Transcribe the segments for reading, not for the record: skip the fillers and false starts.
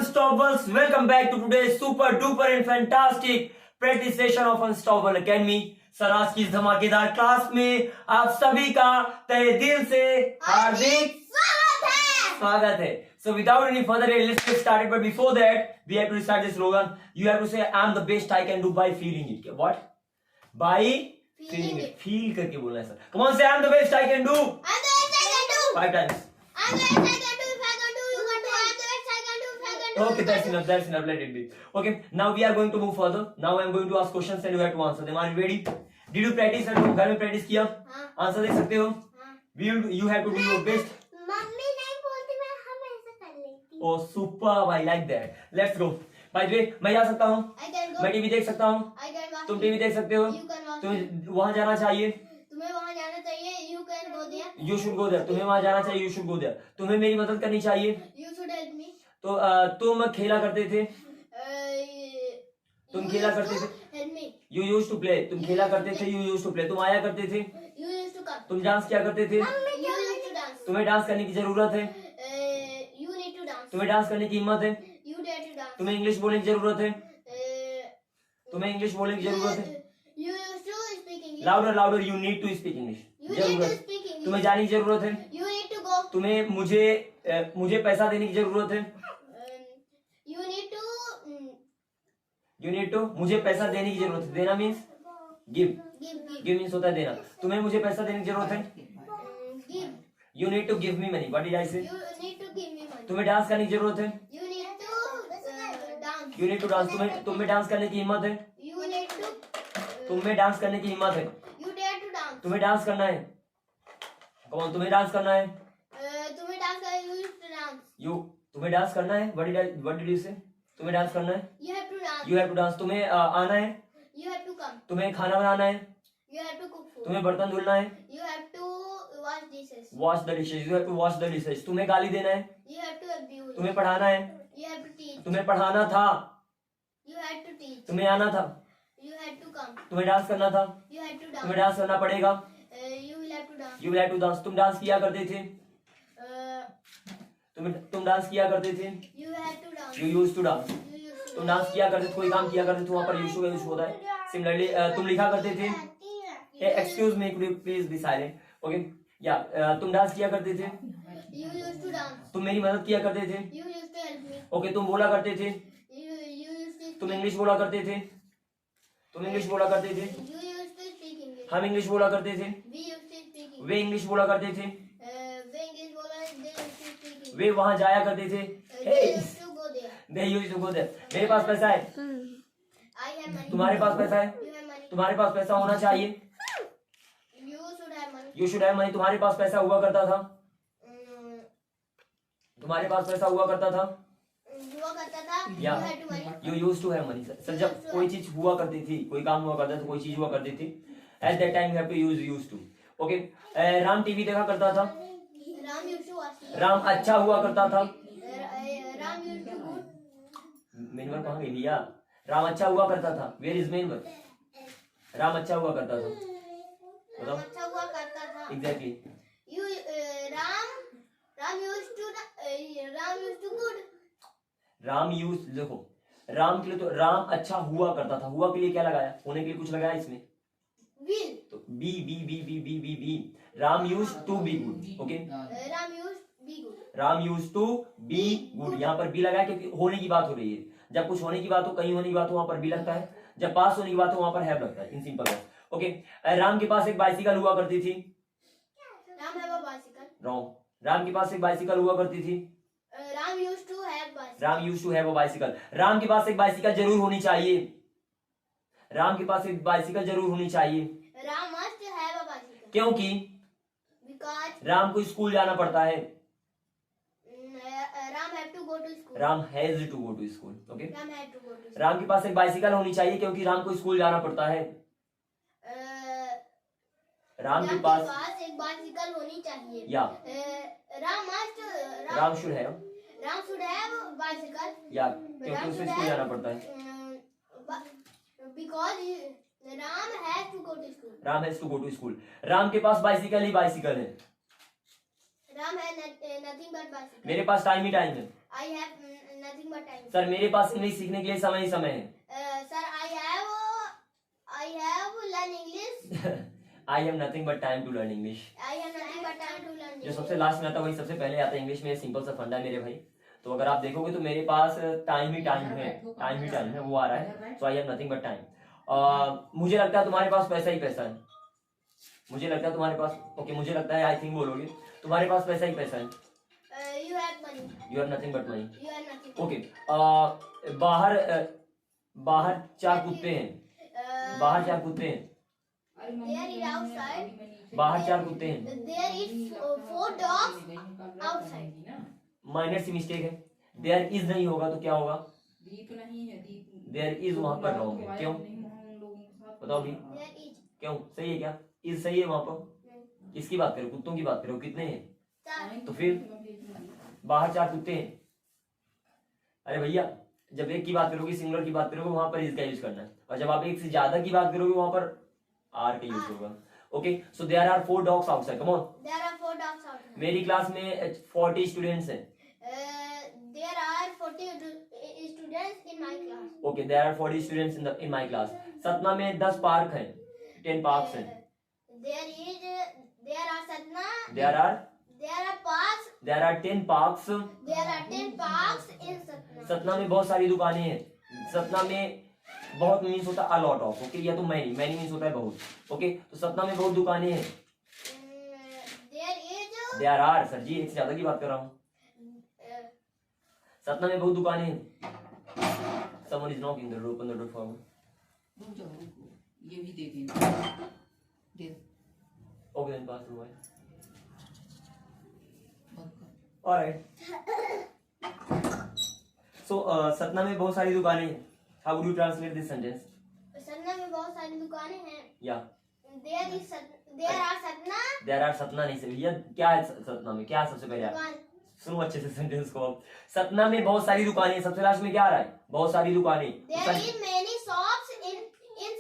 Unstoppables, welcome back to today's super duper and fantastic practice session of Unstoppable Academy. Sir आज की इस धमाकेदार class में आप सभी का तहे दिल से हार्दिक स्वागत है. So without any further ado, let's get started. But before that, we have to start the slogan. You have to say, "I'm the best I can do by feeling it." What? By feeling it. Feel करके बोलना है sir. Come on, say, "I'm the best I can do." I'm the best I can do. 5 times. I'm the best I can do. If I can do, you can do. I'm the best I can do. If I can do. Okay, that's enough. That's enough. Let it be. Okay, now we are going to move further. Now I am going to ask questions and you have to answer them. Are you ready? Did you practice at home? घर में practice किया? Answer दे सकते हो? You have to do your best. Mummy नहीं बोलती, मैं हमेशा कर लेती. Oh, superb! I like that. Let's go. By the way, मैं जा सकता हूँ? I can go. मैं टीवी देख सकता हूँ? I can watch. तुम टीवी देख सकते हो? You can watch. तुम्हें वहाँ जाना चाहिए? तुम्हें वहाँ जाना चाहिए. You can go there. You should go there. तुम्हें वहाँ जाना चाहिए. You should go there. तुम्हें मेरी मदद करनी चाहिए. You should help me. तो तुम खेला करते थे. तुम You खेला used करते to थे. help me. You used to play. तुम खेला करते थे. You used to play. तुम आया करते थे. You used to come. तुम डांस किया करते थे. You used to dance. तुम्हें डांस करने की जरूरत है. You need to dance. तुम्हें डांस करने की हिम्मत है. You dare to dance. तुम्हें इंग्लिश बोलने की जरूरत है. Uh, तुम्हें इंग्लिश बोलने की जरूरत है. You used to speak English. Louder louder. You need to speak English. You need to जरूरत. speak English. तुम्हें जाने की जरूरत है. You need to go. तुम्हें मुझे पैसा देने की जरूरत है. You need to you need to. मुझे पैसा देने की जरूरत है. देना means give. give. Give means होता है देना. तुम्हें मुझे पैसा देने की जरूरत है. Give. You need to give me money. What did I say? You need to give me money. तुम्हें डांस करने की जरूरत है. You need to dance. You need to dance. तुम्हें डांस करने की हिम्मत है. You need to. तुम्हें डांस करने की हिम्मत है. You dare to dance. तुम्हें डांस करना है. कौन? तुम्हें डांस करना है. तुम्हें डांस कर. You used to dance. तुम्हें डांस करना है. व्हाट डिड यू से? तुम्हें डांस करना है. You have to dance. You have to dance. तुम्हें आना है. You have to come. तुम्हें खाना बनाना है. You have to cook food. तुम्हें बर्तन धुलना है. You have to wash dishes. Wash the dishes. You have to wash the dishes. तुम्हें गाली देना है. You have to abuse. तुम्हें पढ़ाना है. You have to teach. तुम्हें पढ़ाना था. You had to teach. तुम्हें आना था. You had to come. तुम्हें डांस करना था. You had to तुम्हें dance. डांस करना पड़ेगा. You will have to dance. You will have to dance. तुम डांस किया करते थे. तुम डांस किया करते थे. You had to dance. You used to dance. You used to तुम डांस किया करते थे. कोई काम किया करते थे. वहां पर यूज होता है. सिमिलरली तुम लिखा करते थे. Excuse me, could you please be silent. Okay. या तुम डांस किया करते थे. You used to dance. तुम मेरी मदद किया करते थे. You used to help me. Okay. तुम बोला करते थे. You used to. तुम इंग्लिश बोला करते थे. तुम इंग्लिश बोला करते थे. You used to speak English. हम इंग्लिश बोला करते थे. We used to speak English. Way English बोला करते थे. They English बोला. They used to speak English. वे वहां जाया करते थे. They used to go there. They used to go there. मेरे पास पैसा है. I have money. तुम्हारे पास पैसा है. You have money. तुम्हारे पास पैसा होना चाहिए. You should have money. You should have money. तुम्हारे पास पैसा हुआ करता था. तुम्हारे पास पैसा हुआ करता था. हुआ करता था. या You had to money. You use to have money. Sir जब कोई चीज हुआ करती थी, कोई काम हुआ करता था, कोई चीज हुआ करती थी, at that time you have to use to. Okay. Ram TV देखा करता था. Ram used to watch. Ram अच्छा हुआ करता था. Ram used to good. मेनवर कहाँ गई भैया? राम अच्छा हुआ करता था. Where is मेनवर? राम अच्छा हुआ करता था. राम अच्छा हुआ करता था. Exactly. You Ram used to good. Ram use. देखो राम के लिए तो राम अच्छा हुआ करता था. हुआ के लिए क्या लगाया? होने के लिए कुछ लगाया इसमें. Will. तो be be be be be be be. Ram use to be good. Okay. Ram used be good. Ram use to be good. यहाँ पर बी लगाया क्योंकि होने की बात हो रही है. जब कुछ होने की बात हो, कहीं होने की बात हो, वहां पर बी लगता है. जब पास होने की बात हो, वहां पर हैव लगता है. In simple words. Okay. Ram के पास एक बाइसिकल हुआ करती थी. Ram have a bicycle. Wrong. Ram के पास एक बाइसिकल हुआ करती थी. Ram used to have bicycle. Ram use to have a bicycle. Ram के पास एक बाइसिकल जरूर होनी चाहिए. राम के पास एक बाइसिकल जरूर होनी चाहिए. Ram must have a bicycle. क्योंकि Because राम को स्कूल जाना पड़ता है. Ram have to go to school. Ram has to go to school. Okay. Ram had to go to school. Ram के पास एक बाइसिकल होनी चाहिए क्योंकि राम को स्कूल जाना पड़ता है. राम के पास एक बाइसिकल होनी चाहिए. या Ram Ram should have. Ram should have a bicycle. या क्योंकि उसे स्कूल जाना पड़ता है. Because Ram has to go to school. Ram has to go to school. Ram के पास बाइसिकल ही बाइसिकल है. Ram has nothing but bicycle. मेरे पास टाइम ही टाइम है. I have nothing but time. Sir मेरे पास इंग्लिश सीखने के लिए समय ही समय है. Sir, I have learn English. I have nothing but time to learn English. I have nothing but time to learn जो English. सबसे लास्ट में आता है वही सबसे पहले आता है इंग्लिश में. सिंपल सा फंडा है मेरे भाई. तो अगर आप देखोगे तो मेरे पास टाइम ही टाइम है वो आ रहा है. So I have nothing but time. मुझे लगता है तुम्हारे पास पैसा ही पैसा है. मुझे लगता है तुम्हारे पास ओके मुझे लगता है आई थिंक बोलोगे तुम्हारे पास पैसा ही पैसा है. You have money. You have nothing but money. You have nothing. Okay. बाहर चार कुत्ते हैं. बाहर चार कुत्ते हैं. There is outside. बाहर चार कुत्ते हैं. There is 4 dogs outside. Minor सी मिस्टेक है. देयर इज नहीं होगा तो क्या होगा? दीप नहीं है दीप. देयर इज वहां पर रॉन्ग है. क्यों बताओ भी. There is. क्यों सही है क्या? इज सही है वहां पर. किसकी बात करो? कुत्तों की बात करो. कितने हैं? 4. तो फिर बाहर चार कुत्ते हैं. अरे भैया जब एक की बात करोगे सिंगुलर की बात करोगे वहां पर इज का यूज करना है. और जब आप एक से ज्यादा की बात करोगे वहां पर आर का यूज होगा. Okay so there are 4 dogs outside. Come on. There are 4 dogs outside. मेरी क्लास में 40 स्टूडेंट्स हैं. There are 40 students in my class. Okay there are 40 students in my class. Satna में 10 पार्क हैं. 10 पार्क्स हैं. There are Satna. There There are parks. Are 10 parks. There are 10 parks in Satna. Satna में बहुत सारी दुकानें हैं. सतना में बहुत मीन्स होता है अलॉट ऑफ. ओके या तो मैनी मीन्स होता है बहुत. ओके तो सतना में बहुत दुकानें हैं. There is. There are sir जी एक से ज्यादा की बात कर रहा हूँ. सतना में बहुत दुकानें हैं. Someone is knocking the door. Open the door for me. रुक जाओ रुको. ये भी दे देना. दे ओके देन पास थ्रू. बंद कर. ऑलराइट. सो सतना में बहुत सारी दुकानें हैं. How would you translate this sentence? Satna में बहुत सारी दुकानें हैं. या There are Satna. There are Satna नहीं से भैया क्या है सतना में? क्या है सबसे पहले? दुकान. सुनो अच्छे से सेंटेंस को. सतना में बहुत सारी दुकानें. सबसे लास्ट में क्या आ रहा है? बहुत सारी दुकानें. There is many shops in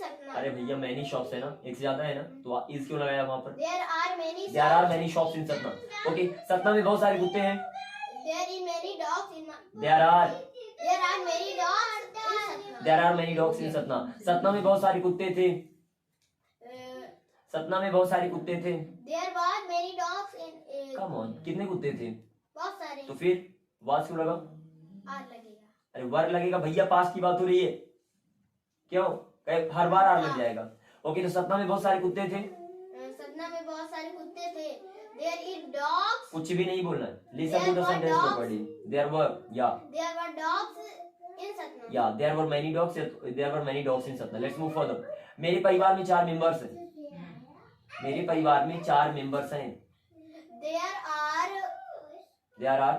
Satna. अरे भैया मैनी शॉप्स है ना. एक से ज्यादा है ना तो इज क्यों लगाया वहां पर? There are many shops. There are many shops in Satna. Okay Satna में बहुत सारे कुत्ते हैं. There is many dogs in my. There are There are many dogs in Satna. There are many dogs in Satna. Satna में बहुत सारे कुत्ते थे. सतना में बहुत सारे कुत्ते थे. There were many dogs in. Come on कितने कुत्ते थे? बहुत सारे. तो फिर वास क्यों लगा? आर लगेगा. अरे वर लगेगा भैया. पास की बात हो रही है. क्यों हर बार आर लग जाएगा. ओके तो सतना में बहुत सारे कुत्ते थे. सतना में बहुत सारे कुत्ते थे. There is dogs. कुछ भी नहीं बोलना है. Listen to the There were sentence dogs. Properly. There were या There were dogs in Satna. या there were many dogs. There were many dogs in Satna. Let's move further. मेरे परिवार में 4 मेंबर्स हैं. मेरे परिवार में 4 मेंबर्स हैं. There are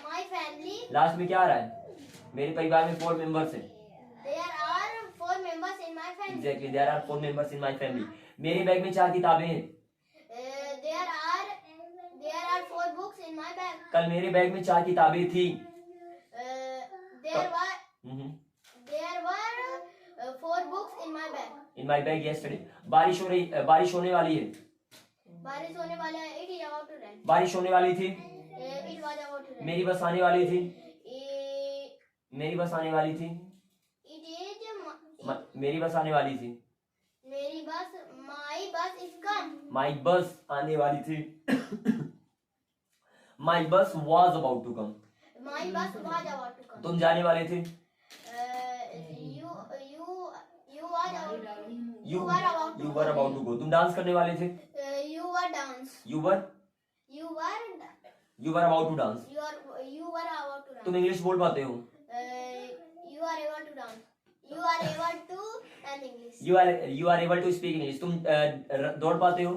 my family. Last में क्या आ रहा है? मेरे परिवार में 4 मेंबर्स हैं. There are 4 members in my family. Exactly there are 4 members in my family. मेरे बैग में 4 किताबें हैं. There are 4 books in my bag. कल मेरे बैग में 4 किताबें थी. There were 4 books in my bag. In my bag yesterday. बारिश होने वाली है. बारिश होने वाला है. It is about to rain. बारिश होने वाली थी. It was about to rain. मेरी बस आने वाली थी. Eh, मेरी बस आने वाली थी. It is मेरी बस आने वाली थी. मेरी बस. My bus is come. माई बस आने वाली थी. My bus was about to come. My bus was about to come. तुम जाने वाले थे. You were about to you were about to go. तुम डांस करने वाले थे. You were dance. You were about to dance. You were about to dance. तुम English बोल पाते हो. You are able to dance. You are able to learn English. You are able to speak English. तुम दौड़ पाते हो.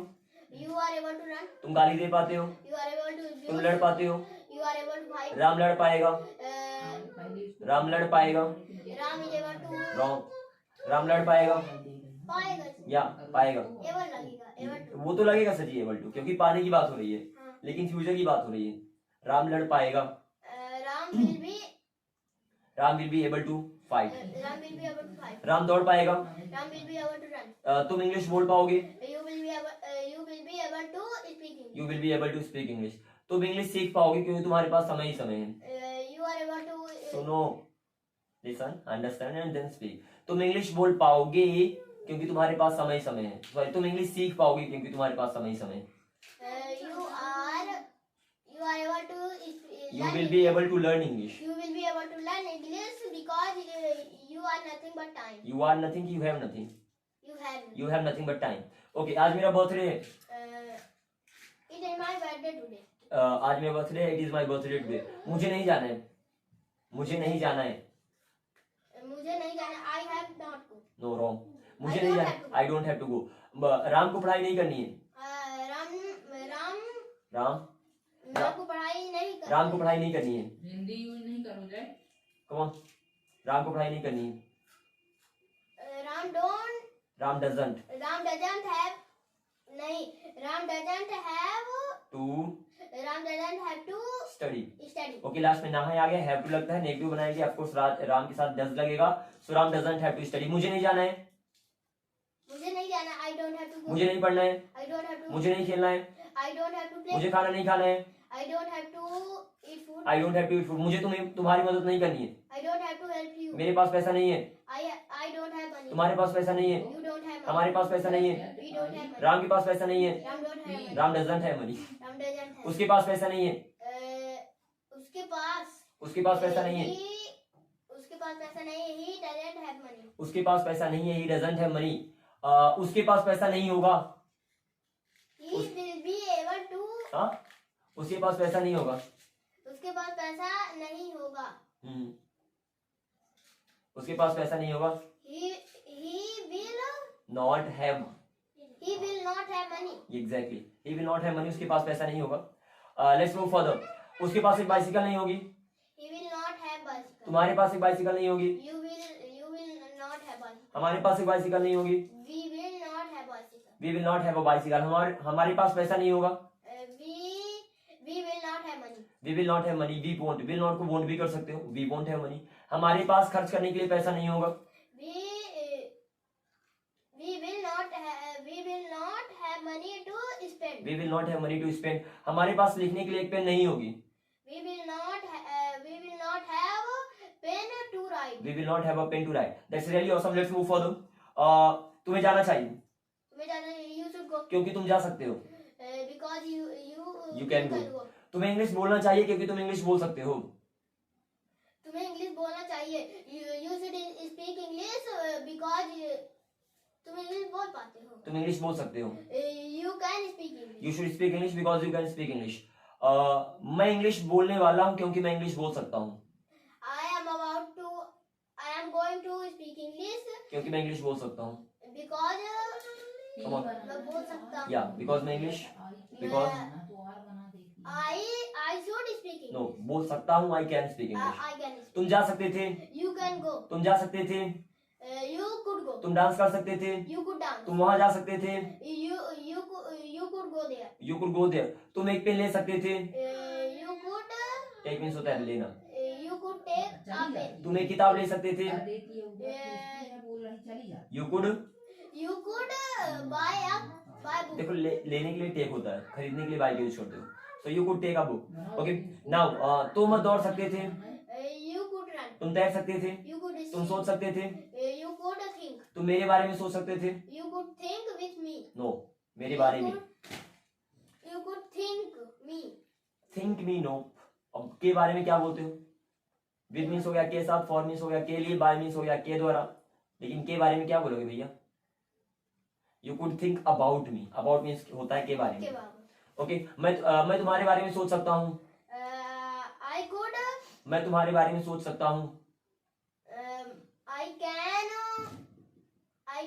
You are able to run. तुम गाली दे पाते हो. You are able to तुम abuse. लड़ पाते हो. You are able to fight. Ram लड़ पाएगा. राम लड़ पाएगा. Ram is able to. Wrong. Ram लड़ पाएगा पाएगा. या पाएगा. Able लगेगा. Able to. वो तो लगेगा सर जी एबल टू क्योंकि पाने की बात हो रही है. हाँ. लेकिन फ्यूचर की बात हो रही है. राम लड़ पाएगा. Ram will be. Ram will be able to fight. Ram will be able to fight. Ram दौड़ पाएगा. Ram will be able to run. तुम इंग्लिश बोल पाओगे. You will be able to speak English. You will be able to speak English. तुम English सीख पाओगे क्योंकि तुम्हारे पास समय ही समय है. You are able to सुनो, listen, understand and then speak. तुम इंग्लिश बोल पाओगे क्योंकि तुम्हारे पास समय समय है. सॉरी, तुम इंग्लिश सीख पाओगे क्योंकि तुम्हारे पास समय समय है. you are able to You learn will be able to learn English. You will be able to learn English because you are nothing but time. You are nothing, you have nothing. You have nothing but time. Okay, आज मेरा birthday है. it is my birthday today. आज मेरा birthday है. It is my birthday today. मुझे नहीं जाना है. मुझे नहीं जाना है. मुझे नहीं जाना. I have not go. No, wrong. मुझे I नहीं don't जाना. have to go. I don't have to go. Ram को पढ़ाई नहीं करनी है. राम राम को पढ़ाई नहीं करनी. राम को पढ़ाई नहीं करनी है. हिंदी यूज नहीं करोगे. कौन? राम को पढ़ाई नहीं करनी है. राम doesn't have नहीं. Ram doesn't have to study. study. Okay, last में ना है आ गया. हैव टू लगता है, नेगेटिव बनाएंगे. ऑफ कोर्स राम के साथ डज लगेगा. So Ram doesn't have to study. मुझे नहीं जाना है. मुझे नहीं जाना. I don't have to go. मुझे नहीं पढ़ना है. I don't have to. मुझे नहीं खेलना है. I don't have to play. मुझे खाना नहीं खाना है. I don't have to eat food. I don't have to eat food. मुझे तुम्हारी मदद नहीं करनी है. I don't have to help you. मेरे पास पैसा नहीं है. I don't have money. तुम्हारे पास पैसा नहीं है. You don't have money. हमारे पास पैसा नहीं है. We don't have money. Ram के पास पैसा नहीं है. Ram don't have money. Ram doesn't have money. Ram doesn't have. उसके पास पैसा नहीं है. उसके पास पैसा नहीं है. उसके पास पैसा नहीं है. He doesn't have money. उसके पास पैसा नहीं है. He doesn't have money. उसके पास पैसा नहीं होगा. He will be able to. हाँ, उसके पास पैसा नहीं होगा. उसके पास पैसा नहीं होगा. उसके पास पैसा नहीं होगा. He not have. will not have money. Exactly, he will not have money. उसके पास पैसा नहीं होगा. Let's move further. उसके पास एक बाइसिकल नहीं होगी. He will not have bicycle. तुम्हारे पास एक बाइसिकल नहीं होगी. You will not have bicycle. हमारे पास एक बाइसिकल नहीं होगी. We will not have bicycle. We will not have a bicycle. हमारे पास पैसा नहीं होगा. We will not have money. We will not have money. We won't. Will not को वोंट भी कर सकते हो. We won't have money. हमारे पास खर्च करने के लिए पैसा नहीं होगा. We will not have money to spend. We will not have money to spend. हमारे पास लिखने के लिए एक पेन नहीं होगी. We will not have pen to write. We will not have a pen to write. That's really awesome. Let's move further. तुम्हें जाना चाहिए तुम्हें जाना. You should go. क्योंकि तुम जा सकते हो. Because you can go. तुम्हें इंग्लिश बोलना चाहिए क्योंकि तुम इंग्लिश बोल सकते हो. तुम्हें इंग्लिश बोलना चाहिए. You should speak English because तुम इंग्लिश बोल पाते हो. तुम इंग्लिश बोल सकते हो. You can speak English. You should speak English because you can speak English. मैं इंग्लिश बोलने वाला हूँ क्योंकि मैं इंग्लिश बोल सकता हूँ. I am going to speak English क्योंकि मैं इंग्लिश बोल सकता हूँ. because Come on. मैं बोल सकता हूँ. या बिकॉज मैं English. Because I should speak English. No, बोल सकता हूँ. I can speak English. I can speak. तुम जा सकते थे. You can go. तुम जा सकते थे. You could go. तुम डांस कर सकते थे. You could dance. तुम वहां जा सकते थे. You could go there. You could go there. तुम एक पेन ले सकते थे. You could टेक मीन्स होता है लेना. you could take a pen. तुम एक किताब ले सकते थे. You could. You could buy book. देखो लेने के लिए टेक होता है, खरीदने के लिए बाय का यूज करते हो. So you could take a book. Okay now तुम दौड़ सकते थे. You could run. तुम तैर सकते थे. You could तुम सोच सकते थे. You could think. तुम मेरे बारे में सोच सकते थे. You could think with me. No, मेरे बारे में. You could think me. Think me. No. अब के बारे में क्या बोलते हो? विद मीन्स हो गया के साथ, फॉर मीन्स हो गया के लिए, बाय मीन्स हो गया के द्वारा. लेकिन के बारे में क्या बोलोगे भैया? You could think about me. About means होता है के बारे में. ओके मैं तुम्हारे बारे में सोच सकता हूँ. I could. मैं तुम्हारे बारे में सोच सकता हूँ. I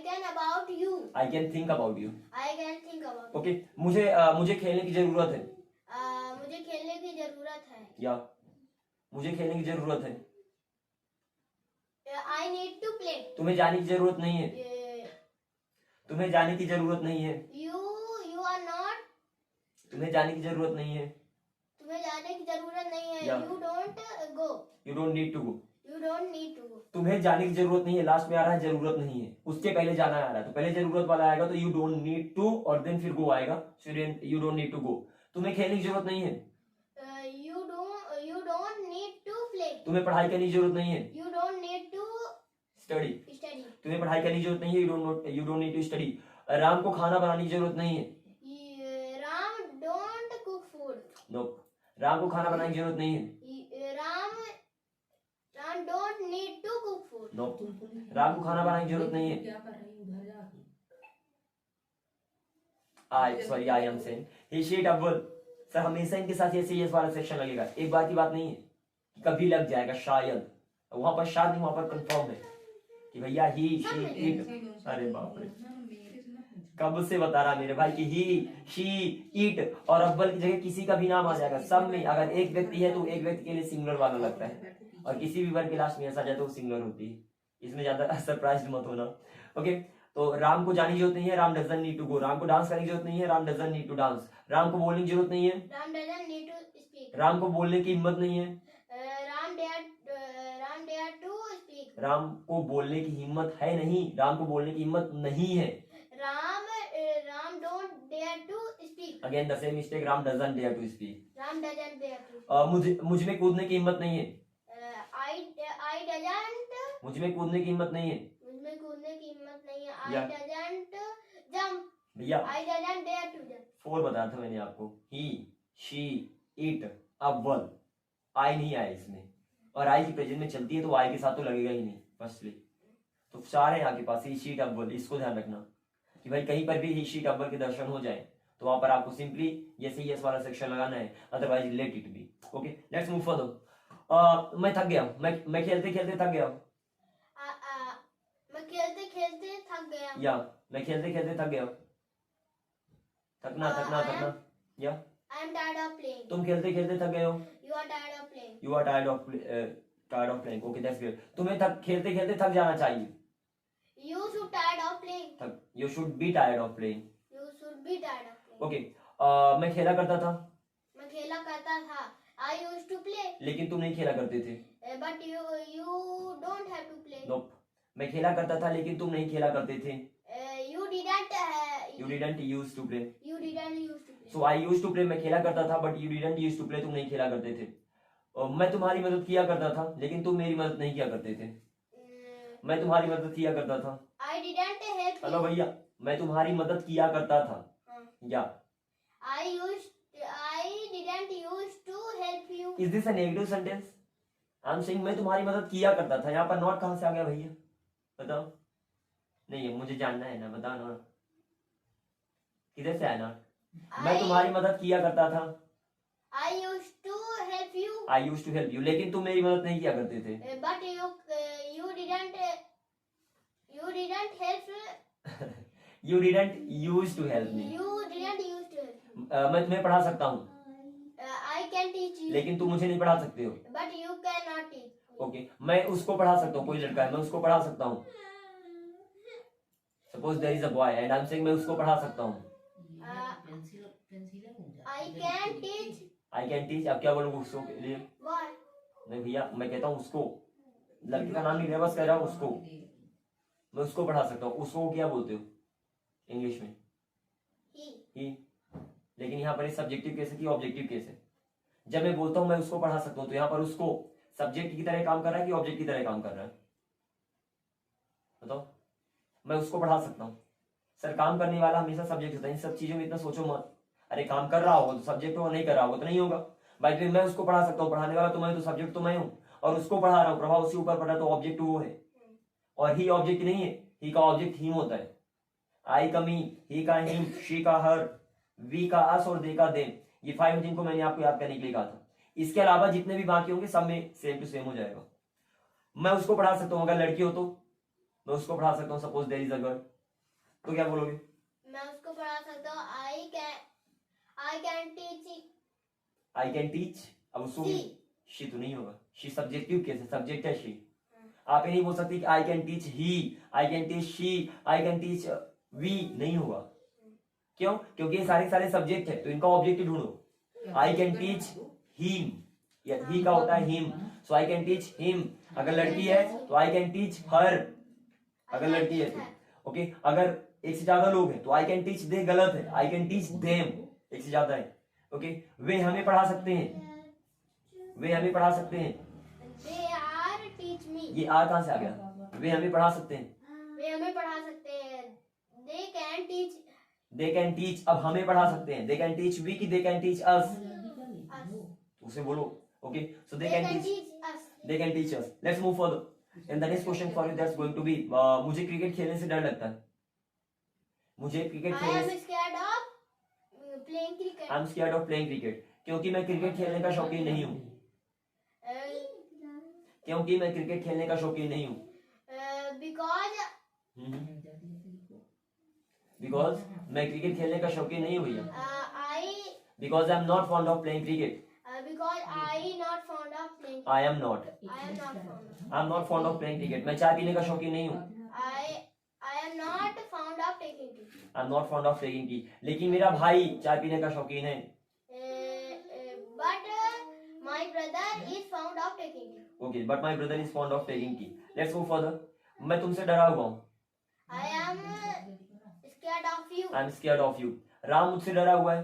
can about you. I can think about you. I can think about. Okay मुझे खेलने की जरूरत है. मुझे खेलने की जरूरत है. या मुझे खेलने की जरूरत है. I need to play. तुम्हें जाने की जरूरत नहीं है. तुम्हें जाने की जरूरत नहीं है. You are not. तुम्हें जाने की जरूरत नहीं है. तुम्हें जाने की जरूरत नहीं है. Yeah. You don't go. You don't need to go. You don't need to go. तुम्हें जाने की जरूरत नहीं है. लास्ट में आ रहा है जरूरत नहीं है. उसके पहले जाना आ रहा है तो पहले जरूरत वाला आएगा तो यू डोंट नीड टू और देन फिर गो आएगा. You don't need to go. तुम्हें खेलने की जरूरत नहीं है. You don't need to play. तुम्हें पढ़ाई करने की जरूरत नहीं है। You don't need to study, study. तुम्हें पढ़ाई करने की जरूरत नहीं है। You don't need to study. Ram को खाना बनाने की जरूरत नहीं है। Ram don't cook food. No, Ram को खाना बनाने की जरूरत नहीं है। Ram don't need to cook food. No, Ram को खाना बनाने की जरूरत नहीं है। क्या कर रही हूँ उधर जाके? आई am saying he she it अव्वल। सर हमेशा इनके साथ ऐसे ये वाला सेक्शन लगेगा, एक बार की बात नहीं है कि कभी लग जाएगा, शायद वहां पर, शायद नहीं, वहां पर कंफर्म है कि भैया ही शी इट। अरे बाप रे, कब से बता रहा मेरे भाई कि ही शी इट, और अव्वल की जगह किसी का भी नाम आ जाएगा। सब में अगर एक व्यक्ति है तो एक व्यक्ति के लिए सिंगुलर वाला लगता है, और किसी भी वर्ड के लास्ट में ऐसा जाए तो सिंगुलर होती है। इसमें ज्यादा सरप्राइज मत होना। ओके, तो राम को जाने की जरूरत नहीं है, Ram doesn't need to go. Ram को डांस करने की जरूरत नहीं है, Ram doesn't need to dance. Ram को बोलने की जरूरत नहीं है, Ram doesn't need to speak. Ram को बोलने की हिम्मत नहीं है। Ram dare to speak. Ram को बोलने की हिम्मत है नहीं, राम को बोलने की हिम्मत नहीं है। Ram don't dare to speak. Again the same mistake, Ram doesn't dare to speak. Ram doesn't dare to. मुझ में कूदने की हिम्मत नहीं है, I doesn't. मुझ में कूदने की हिम्मत नहीं है। मुझमें कूदने की हिम्मत नहीं है। I Yeah. doesn't jump. भैया I doesn't dare to jump. 4 बताया था मैंने आपको, ही शी इट अव्वल। आई नहीं आया इसमें, और आई की प्रेजेंट में चलती है तो आई के साथ तो लगेगा ही नहीं फर्स्टली। तो 4 है आपके पास, ही शी इट अव्वल। इसको ध्यान रखना कि भाई कहीं पर भी ही शी इट अव्वल के दर्शन हो जाए तो वहां पर आपको सिंपली यस वाला सेक्शन लगाना है, otherwise let it be. Okay, let's move further. मैं थक गया, मैं खेलते खेलते थक गया, मैं खेलते खेलते थक गया। या मैं खेलते खेलते थक गया। थकना या I am tired of playing. तुम खेलते खेलते थक गए हो, You are tired of playing. You are tired of playing. Okay, that's great. तुम्हें खेलते खेलते थक जाना चाहिए। You should tired of playing. You should be tired of playing. You should be tired of playing. Okay, मैं खेला करता था, मैं खेला करता था। I used to play. लेकिन तुम नहीं खेला करते थे। But you don't have to play. नोप, मैं खेला करता था लेकिन तुम नहीं खेला करते थे। You didn't. You didn't use to play. You didn't used to play. So I use to play, मैं खेला करता था, but you didn't use to play, तुम नहीं खेला करते थे। मैं तुम्हारी मदद किया करता था लेकिन तुम मेरी मदद नहीं किया करते थे। मैं तुम्हारी मदद किया करता था। I didn't help you. Hello भैया, मैं तुम्हारी मदद किया करता था। हाँ. या I didn't used to help you. Is this a negative sentence? I am saying मैं तुम्हारी मदद किया करता था। यहाँ पर नॉट कहां से आ गया भैया, बताओ? नहीं है, मुझे जानना है ना, बताओ ना किधर से आया ना। मैं तुम्हारी मदद किया करता था, I used to help you. I use to help you, लेकिन तुम मेरी मदद नहीं किया करते थे। But you didn't help. You didn't use to help me. You didn't used to help. मैं तुम्हें पढ़ा सकता हूँ I can teach you. लेकिन तुम मुझे नहीं पढ़ा सकते हो। But you cannot teach. Okay, मैं उसको पढ़ा सकता हूँ, कोई लड़का है, मैं उसको पढ़ा सकता हूँ। Suppose there is a boy and I am saying मैं उसको पढ़ा सकता हूँ। I can teach. I can teach. अब क्या बोलूँ उसको के लिए? Boy. नहीं भैया, मैं कहता हूँ उसको, लड़के का नाम नहीं ले, बस कह रहा हूँ उसको, मैं उसको पढ़ा सकता हूँ। उसको क्या बोलते हो इंग्लिश में? He. लेकिन यहाँ पर सब्जेक्टिव केस है कि ऑब्जेक्टिव केस है? जब मैं बोलता हूँ मैं उसको पढ़ा सकता हूँ तो यहाँ पर उसको सब्जेक्ट की तरह काम कर रहा है कि ऑब्जेक्ट की तरह काम कर रहा है? बताओ। मैं उसको पढ़ा सकता हूँ। सर काम करने वाला हमेशा सब्जेक्ट होता है, इन सब चीजों में इतना सोचो मत। अरे काम कर रहा होगा तो सब्जेक्ट होगा, नहीं कर रहा होगा तो नहीं होगा। भाई तो मैं उसको पढ़ा सकता हूँ, पढ़ाने वाला तो मैं, तो सब्जेक्ट तो मैं हूँ, और उसको पढ़ा रहा हूँ, प्रभाव उसी ऊपर पड़ रहा है, तो ऑब्जेक्ट वो है। और ही ऑब्जेक्ट नहीं है, ही का ऑब्जेक्ट हिम होता है। आई का मी, ही का हिम, शी का हर, वी का अस और दे का देम। ये 5 जिनको मैंने आपको याद करने के लिए कहा था। इसके अलावा जितने भी बाकी होंगे सब में सेम टू सेम हो जाएगा। मैं उसको पढ़ा सकता हूँ, अगर लड़की हो तो मैं उसको पढ़ा सकता हूँ। Suppose there is a girl, तो क्या बोलोगे? मैं उसको पढ़ा सकता हूँ। I can teach. I can teach. अब उसको She. शी तो नहीं होगा, शी सब्जेक्टिव केस है, सब्जेक्ट है शी। आप ये नहीं बोल सकते कि I can teach he, I can teach she, I can teach we, नहीं होगा। क्यों? क्योंकि ये सारे सब्जेक्ट है, तो इनका ऑब्जेक्ट ढूंढो। आई कैन टीच हिम, या ही का होता है him, so I can teach him. अगर लड़की है तो आई कैन टीच हर, अगर लड़की है तो। ओके, अगर एक से ज्यादा लोग हैं तो आई कैन टीच दे गलत है, आई कैन टीच देम, एक से ज्यादा है। ओके, वे हमें पढ़ा सकते हैं, वे हमें पढ़ा सकते हैं। They teach me. ये आर कहाँ से आ गया? वे हमें पढ़ा सकते हैं। वे हमें पढ़ा सकते हैं। They can teach they can teach, अब हमें पढ़ा सकते हैं। दे कैन टीच वी की they can teach us, us. उसे बोलो। Okay, so they They can can teach, teach us. They can teach us. Let's move further and the next question for you that's going to be, मुझे cricket खेलने से डर लगता है। मुझे cricket I खेलने am से, scared of playing cricket. I am scared of playing cricket, क्योंकि मैं क्रिकेट खेलने का शौकीन नहीं हूँ। क्योंकि मैं क्रिकेट खेलने का शौकीन नहीं हूँ। Because बिकॉज मैं क्रिकेट खेलने का शौकीन नहीं हूँ भैया। I because I am not fond of playing cricket. because I not fond of playing. I am not, I am not fond of. I am not fond of playing cricket. मैं चाय पीने का शौकीन नहीं हूँ। I am not fond of taking tea. I am not fond of taking tea, लेकिन मेरा भाई चाय पीने का शौकीन है। But my brother is fond of taking tea. Okay, but my brother is fond of taking tea. Let's move further. मैं तुमसे डरा हुआ हूँ। I am scared of you. I am scared of you. Ram मुझसे डरा हुआ है।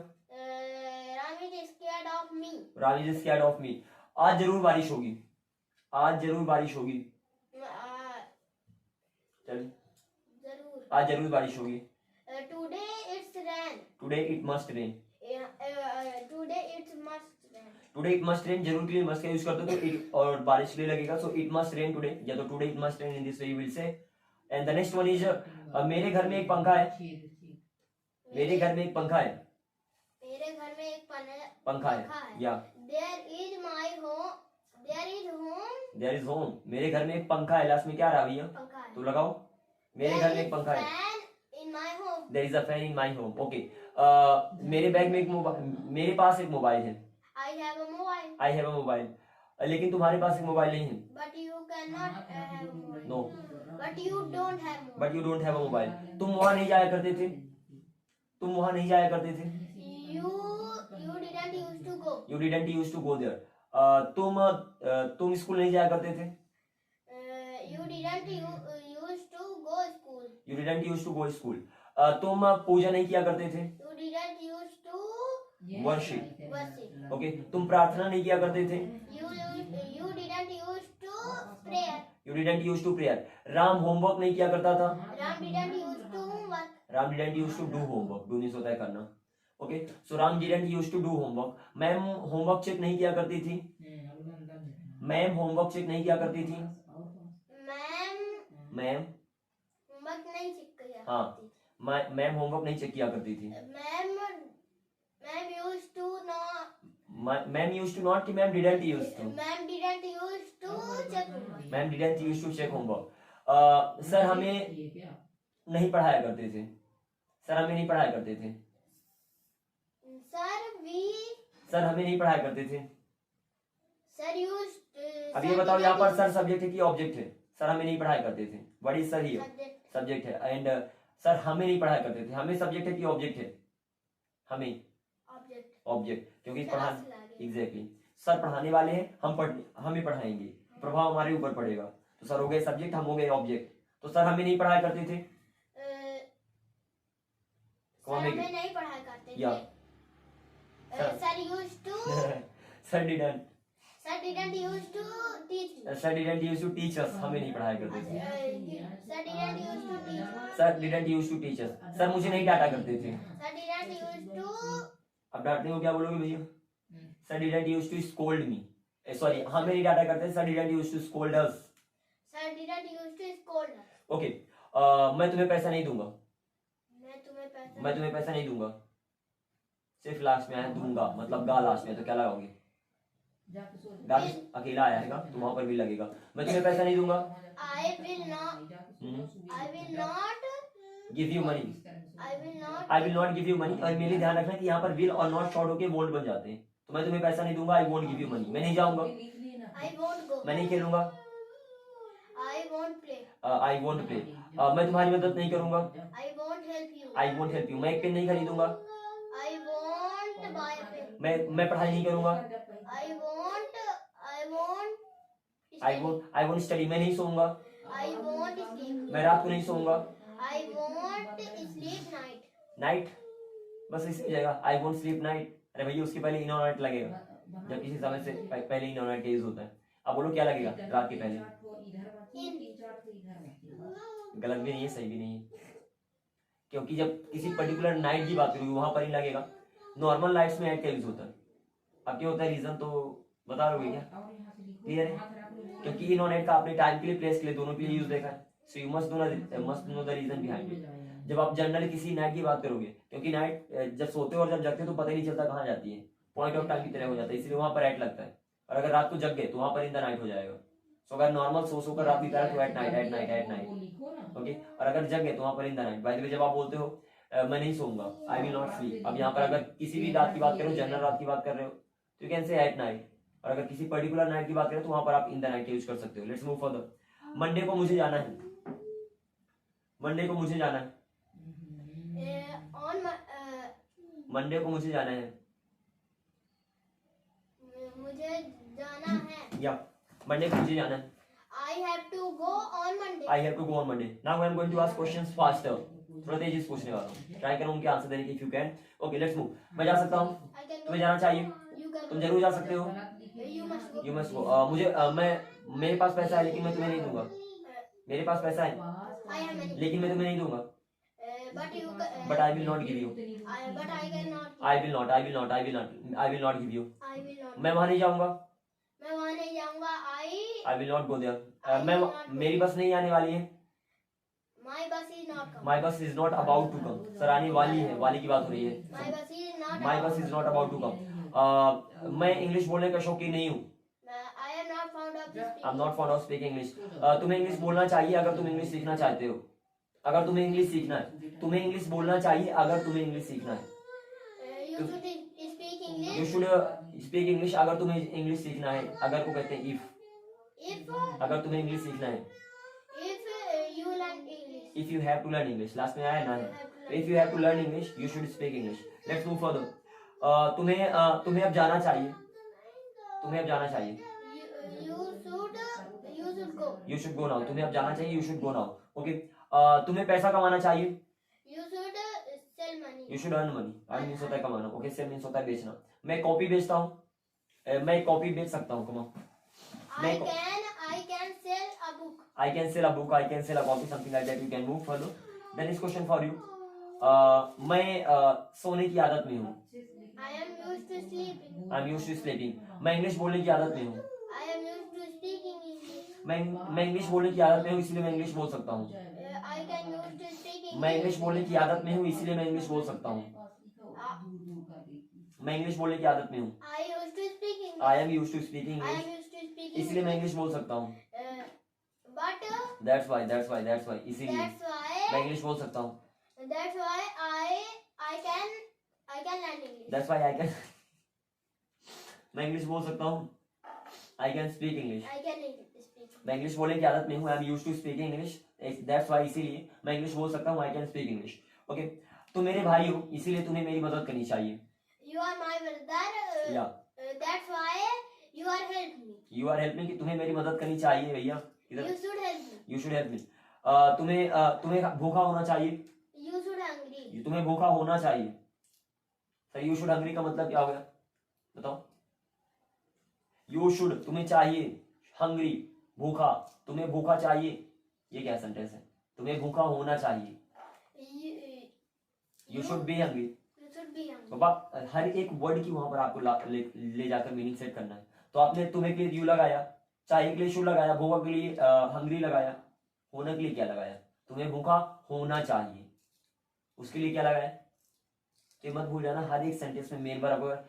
Ram is scared of me. Ram is scared of me. आज जरूर बारिश होगी। आज जरूर बारिश होगी। चलिए, जरूर. आज जरूर बारिश होगी। Today it's rain. Today it must rain. Today it must rain. Today it must rain, जरूर के लिए मस्ट का यूज करते हो तो इट और बारिश के लिए लगेगा। So it must rain today, या तो today it must rain in this way you will say. And the next one is, मेरे घर में एक पंखा है। मेरे घर में एक पंखा है। मेरे घर में एक पंखा है, या There is my home. There is home. There is home. मेरे घर में एक पंखा है। लास्ट में क्या रहा भैया? पंखा है. तो लगाओ, मेरे घर में एक पंखा है। Fan in my home. There is a fan in my home. Okay, मेरे बैग में एक मोबाइल, मेरे पास एक मोबाइल है। I have a mobile. I have a mobile, लेकिन तुम्हारे पास एक मोबाइल नहीं है। But you cannot have mobile. No, But you don't have mobile. But you don't have a mobile. तुम वहां नहीं जाया करते थे। तुम वहां नहीं जाया करते थे। You didn't used to go. You didn't use to go there. तुम स्कूल नहीं जाया करते थे। You didn't used to go school. You didn't use to go school. तुम पूजा नहीं किया करते थे। You didn't used to worship. worship. Okay, तुम प्रार्थना नहीं किया करते थे। You didn't used to prayer. You didn't use to prayer. Ram homework नहीं किया करता था। Ram didn't used to homework. Ram didn't use to do homework. Do नहीं होता है करना। Okay, so Ram didn't use to do homework. Ma'am homework check नहीं किया करती थी। मैम होमवर्क चेक नहीं किया करती थी। मैम होमवर्क नहीं चेक किया हाँ। करती. मैम होमवर्क नहीं चेक किया करती थी। Ma'am used to not. Ma'am use to not कि ma'am didn't use to. Ma'am didn't used to check homework. Ma'am didn't use to check homework. Sir हमें नहीं पढ़ाया करते थे। सर हमें नहीं पढ़ाया करते थे। सर हमें नहीं पढ़ाया करते थे। Sir used. अब ये बताओ, यहाँ पर सर सब्जेक्ट है कि ऑब्जेक्ट है? सर हमें नहीं पढ़ाया करते थे। What is sir here? Subject. Subject है। एंड सर हमें नहीं पढ़ाया करते थे, हमें सब्जेक्ट है कि ऑब्जेक्ट है? हमें Object. ऑब्जेक्ट, क्योंकि Class पढ़ा लगे. एग्जैक्टली सर पढ़ाने वाले हैं, हमें पढ़ाएंगे, प्रभाव हमारे ऊपर पड़ेगा। तो सर हो गए सब्जेक्ट, हम हो गए ऑब्जेक्ट। तो सर हमें नहीं पढ़ाया करते थे। सर हमें नहीं पढ़ाया करते या थे. Sir used to. Sir didn't used to teach me. Sir didn't use to teach us. हमें नहीं पढ़ाया करते थे। Sir didn't used to teach me. Sir didn't use to teach us. सर मुझे नहीं डांटा करते थे। Sir didn't used to. अब डांटने को क्या बोलोगे भैया? Sir didn't use to scold me. Sorry, हमें नहीं डांटा करते। Sir didn't use to scold us. Sir didn't used to scold us. Okay, मैं तुम्हें पैसा नहीं दूंगा। मैं तुम्हें पैसा नहीं दूंगा। सिर्फ लास्ट में आया दूंगा, मतलब गा लास्ट में, तो क्या लगाओगे? गा अकेला आया है, तो वहां पर भी लगेगा। मैं तुम्हें पैसा नहीं दूंगा। I will not. I will not. Give you money. I will not. I will not give you money. और मेरे ध्यान रखना कि यहाँ पर विल और नॉट शॉर्ट होके वोंट बन जाते हैं। तो मैं तुम्हें पैसा नहीं दूंगा, I won't give you money. मैं नहीं जाऊंगा, I won't go. मैं नहीं खेलूंगा, I won't play. I won't play. मैं तुम्हारी मदद नहीं करूंगा, I won't help you. I won't help you. मैं एक पेन नहीं खरीदूंगा, I won't buy a pen. मैं पढ़ाई नहीं करूंगा, I won't. I won't study. मैं नहीं सोऊंगा, I won't sleep. मैं रात को नहीं सोऊंगा। I won't sleep night. Night बस इसमें जाएगा, आई वोंट स्लीप नाइट। अरे भैया उसके पहले इनोनाइट लगेगा, जब किसी समय से पहले इनोनाइट का यूज होता है। अब बोलो क्या लगेगा रात के पहले। इधर बाकी है, 3-4 तो इधर बाकी है। गलत भी नहीं है, सही भी नहीं है, क्योंकि जब किसी पर्टिकुलर नाइट की बात करोगे वहां पर ही लगेगा। नॉर्मल लाइट्स में एट का यूज होता है। अब क्या होता है रीजन तो बता रहे क्या? और यहाँ से लिखो, क्लियर है? हाथ रख लो। क्योंकि इन और एट का आपने टाइम के लिए, प्लेस के लिए, दोनों के लिए यूज देखा है। So you must know the reason behind it. जब आप जनरली किसी नाइट की बात करोगे, क्योंकि नाइट जब सोते हो और जब जगते हो तो पता ही नहीं चलता कहाँ जाती है, पॉइंट ऑफ टाइम की तरह हो जाता है, इसलिए वहां पर एट लगता है। और अगर रात को जग गए तो वहां पर इन द नाइट हो जाएगा। सो अगर नॉर्मल सोकर रात बिता रहे तो at night at night at night, वो लिखो ना। ओके। और अगर जग गए तो वहां पर in the night. By the way जब आप बोलते हो मैं नहीं सोऊंगा, आई विल नॉट स्लीप, अब यहाँ पर अगर किसी भी रात की बात कर रहे हो, जनरल रात की बात कर रहे हो, तो you can say at night. और अगर किसी पर्टिकुलर नाइट की बात करें तो वहां पर आप इन द नाइट यूज कर सकते हो। Let's move further. मंडे को मुझे जाना है, मंडे को मुझे जाना है, ऑन मंडे को मुझे जाना है, मुझे जाना है। या मंडे को मुझे जाना है। I have to go on Monday. I have to go on Monday. Now I am going to ask questions faster. थोड़ा तेजी से पूछने वाला हूँ, ट्राई करो उनके आंसर देने की, if you can. Okay, let's move. मैं जा सकता हूँ, I can go. तुम्हें जाना चाहिए, You can तुम go. जरूर जा सकते हो, You must go. you must go. मुझे मेरे पास पैसा है लेकिन मैं तुम्हें नहीं दूंगा, मेरे पास पैसा है I have many. लेकिन मैं तुम्हें नहीं दूंगा, But you. but I will not give you. But I cannot. I will not give you. I will not. मैं वहां नहीं जाऊंगा, मैं वहाँ नहीं जाऊँगा. I will not go there. I मैं will not go. मेरी बस नहीं आने वाली है, My bus is not coming. my bus is not about to come. Sir आने वाली है, वाली की बात हो रही है, My bus is not. my bus is not about to come. मैं इंग्लिश बोलने का शौकीन नहीं हूँ, I am not fond of this. I am not fond of speaking English. तुम्हें इंग्लिश बोलना चाहिए अगर तुम इंग्लिश सीखना चाहते हो, अगर तुम्हें इंग्लिश सीखना है, तुम्हें इंग्लिश बोलना चाहिए अगर तुम्हें इंग्लिश सीखना है, You should speak English. You should speak English अगर तुम्हें इंग्लिश सीखना है। अगर को कहते हैं इफ, If अगर तुम्हें इंग्लिश सीखना है, you learn English. If you have to learn English, last में आया ना, if you have to learn English you should speak English. Let's move further. तुम्हें अब जाना चाहिए, तुम्हें अब जाना चाहिए, You should go. You should go now, तुम्हें अब जाना चाहिए, you should go now, okay. तुम्हें पैसा कमाना चाहिए, You should sell money. You should earn money, earn means होता है कमाना, ओके, सेल मीन्स होता है बेचना। मैं कॉपी बेचता हूँ, मैं कॉपी बेच सकता हूँ, कमा, I can sell a book. I can sell a book, I can sell a copy, something like that. You can move further. Then is question for you. मैं सोने की आदत में हूँ, I am used to sleeping. I am used to sleeping. मैं English बोलने की आदत में हूँ, I am used to speaking English. मैं इंग्लिश बोलने की आदत में हूँ इसलिए मैं इंग्लिश बोल सकता हूँ। I can used to speak मैं English. इंग्लिश बोलने की आदत में हूँ इसलिए मैं इंग्लिश बोल सकता हूँ। मैं इंग्लिश बोलने की आदत में हूँ, I used to speak English. I am used to speaking I am English, used to speak इसलिए मैं English. इंग्लिश बोल सकता हूँ। But दैट्स वाई इसीलिए that's मैं why इंग्लिश बोल सकता हूँ। I can learn English. That's why I can मैं इंग्लिश बोल सकता हूँ, I can speak English. I can speak. मैं इंग्लिश बोलने की आदत में हूँ, I am used to speaking English, that's why, इसीलिए मैं इंग्लिश बोल सकता हूँ, I can speak English, okay. तुम मेरे भाई हो इसीलिए तुम्हें मेरी मदद करनी चाहिए, You are my brother. या That's why you are helping me. You are helping, कि तुम्हें मेरी मदद करनी चाहिए भैया, You इधर should help me. You should help me. तुम्हें भूखा होना चाहिए, You should hungry. तुम्हें भूखा होना चाहिए। सर यू शुड हंग्री का मतलब क्या हो गया बताओ? यू शुड तुम्हें चाहिए, हंग्री भूखा, तुम्हें भूखा चाहिए, ये क्या सेंटेंस है? तुम्हें भूखा होना चाहिए, you should be hungry. You should be hungry. बाबा हर एक वर्ड की वहां पर आपको ले जाकर मीनिंग सेट करना है। तो आपने तुम्हें के लिए यू लगाया, चाहिए के लिए शुड लगाया, भूखा के लिए हंग्री लगाया, होने के लिए क्या लगाया? तुम्हें भूखा होना चाहिए, उसके लिए क्या लगाया? तो मत भूल जाना, हर एक सेंटेंस में मेन वर्ब अगर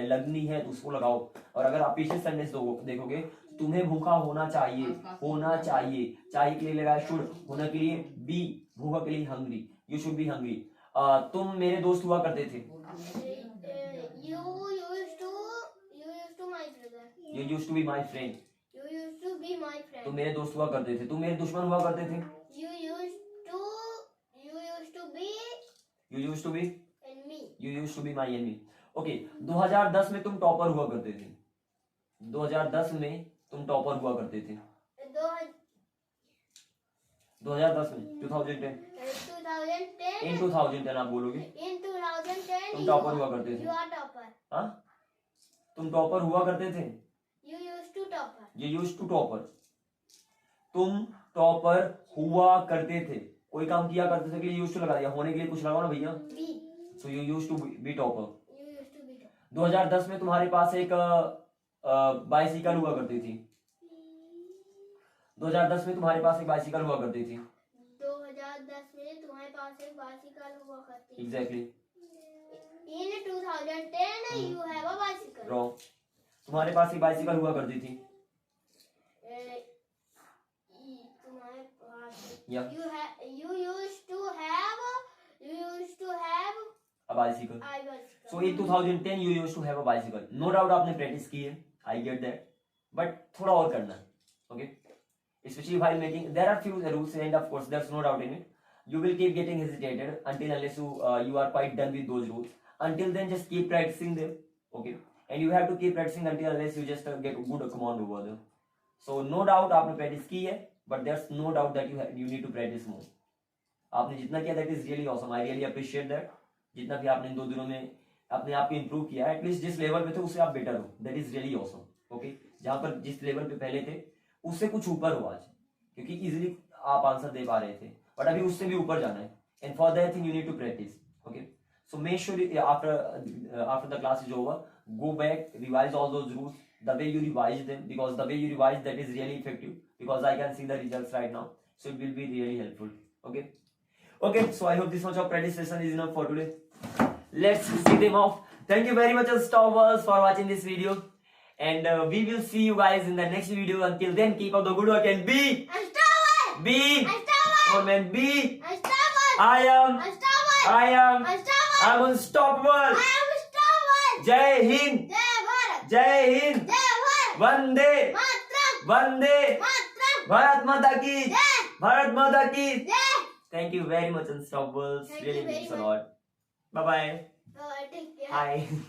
लगनी है तो उसको लगाओ। और अगर आप पीछे सेंटेंस देखोगे, तुम्हें भूखा होना चाहिए, होना चाहिए, चाहिए के लिए लगाया शुड, होने के लिए बी, भूखा के लिए hungry, you should be hungry. तुम मेरे दोस्त हुआ करते थे, You used to my brother. You used to be my friend, You used to be my friend. तुम मेरे दोस्त हुआ करते थे। तुम मेरे दुश्मन हुआ करते थे, You used to be you used to be, enemy. You used to be my enemy, okay. 2010 में तुम टॉपर हुआ करते थे, 2010 में तुम टॉपर हुआ करते थे, 2010 में, 2010 इन 2010 आप बोलोगे, In 2010 तुम टॉपर हुआ करते थे, you are topper. हाँ तुम टॉपर हुआ करते थे, You used to topper. You used to topper. तुम टॉपर हुआ करते थे. कोई काम किया करते थे के लिए used to लगा दिया. होने के लिए कुछ लगाओ ना भैया. Be. So you used to be topper. You used to be topper. 2010 में तुम्हारे पास एक बाइसिकल हुआ करती थी. 2010 में तुम्हारे पास एक बाइसिकल हुआ करती थी. 2010 में तुम्हारे पास एक बाइसिकल हुआ करती थी. Exactly. In 2010 you have a bicycle. Wrong. तुम्हारे पास एक बाइसिकल हुआ करती थी. तुम्हारे पास Yeah. you used to have A bicycle. a bicycle. So in 2010 you used to have a bicycle. No doubt आपने प्रैक्टिस की है. I get that. But थोड़ा और करना है. Okay. Especially while making, there are few rules and of course there's no doubt in it. You will keep getting hesitated until unless you are quite done with those rules. Until then, just keep practicing them. Okay. And you have to keep practicing until unless you just get good command over them. So no doubt आपने practice की है. But there's no doubt that you need to practice more. आपने जितना किया that is really awesome. I really appreciate that. जितना भी आपने इन 2 दिनों में अपने आप को इम्प्रूव किया है, एटलीस्ट जिस लेवल पे थे उससे आप बेटर हो. That is really awesome. Okay. जहां पर जिस लेवल पे पहले थे उससे कुछ ऊपर हो आज, क्योंकि इजीली आप आंसर दे पा रहे थे, बट अभी उससे भी ऊपर जाना है. And for that thing you need to practise. Okay. So make sure after the class is over, go back, revise all those rules the way you revise them, because the way you revise that is really effective, because I can see the results right now, so it will be really helpful. Okay, so I hope this much of practice session is enough for today. Let's see them off. Thank you very much Unstopables for watching this video, and we will see you guys in the next video. Until then, keep up the good work and be Unstoppable. be Unstoppable. come on man, be Unstoppable. I am Unstoppable. Unstoppable. I'm unstoppable. I am unstoppable. जय हिंद. जय भारत. जय हिंद. जय भारत. वंदे मातरम. वंदे मातरम. भारत माता की जय. भारत माता की. जय. Thank you very much Unstopables. Thank Really you very means a much. lot. Bye bye. Take care. Hi.